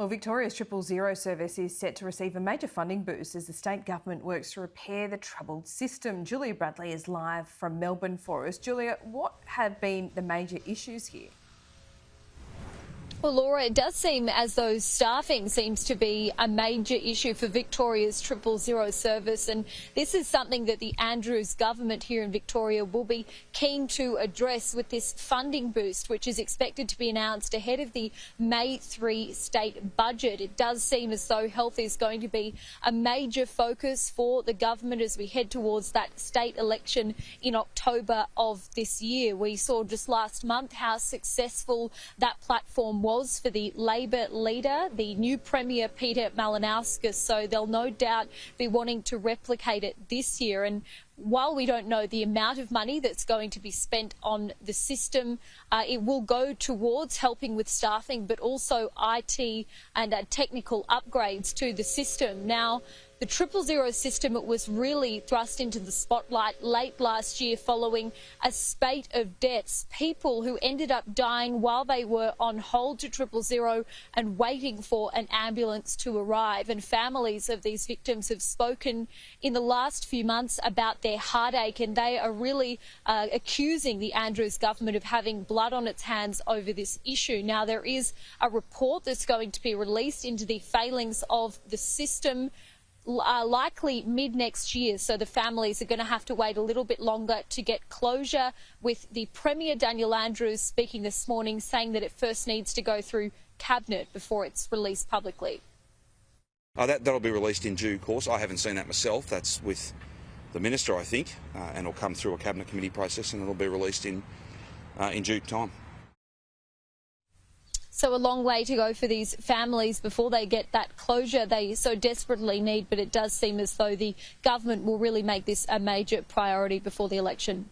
Well, Victoria's 000 service is set to receive a major funding boost as the state government works to repair the troubled system. Julia Bradley is live from Melbourne for us. Julia, what have been the major issues here? Well, Laura, it does seem as though staffing seems to be a major issue for Victoria's 000 service, and this is something that the Andrews government here in Victoria will be keen to address with this funding boost, which is expected to be announced ahead of the May 3 state budget. It does seem as though health is going to be a major focus for the government as we head towards that state election in October of this year. We saw just last month how successful that platform was for the Labor leader, the new Premier Peter Malinauskas, so they'll no doubt be wanting to replicate it this year. And while we don't know the amount of money that's going to be spent on the system, it will go towards helping with staffing, but also IT and technical upgrades to the system. Now, the 000 system was really thrust into the spotlight late last year following a spate of deaths, people who ended up dying while they were on hold to 000 and waiting for an ambulance to arrive. And families of these victims have spoken in the last few months about their heartache, and they are really accusing the Andrews government of having blood on its hands over this issue. Now, there is a report that's going to be released into the failings of the system likely mid next year, so the families are going to have to wait a little bit longer to get closure, with the Premier Daniel Andrews speaking this morning saying that it first needs to go through Cabinet before it's released publicly. That'll be released in due course. I haven't seen that myself. That's with the Minister, I think, and it'll come through a Cabinet committee process and it'll be released in due time. So a long way to go for these families before they get that closure they so desperately need, but it does seem as though the government will really make this a major priority before the election.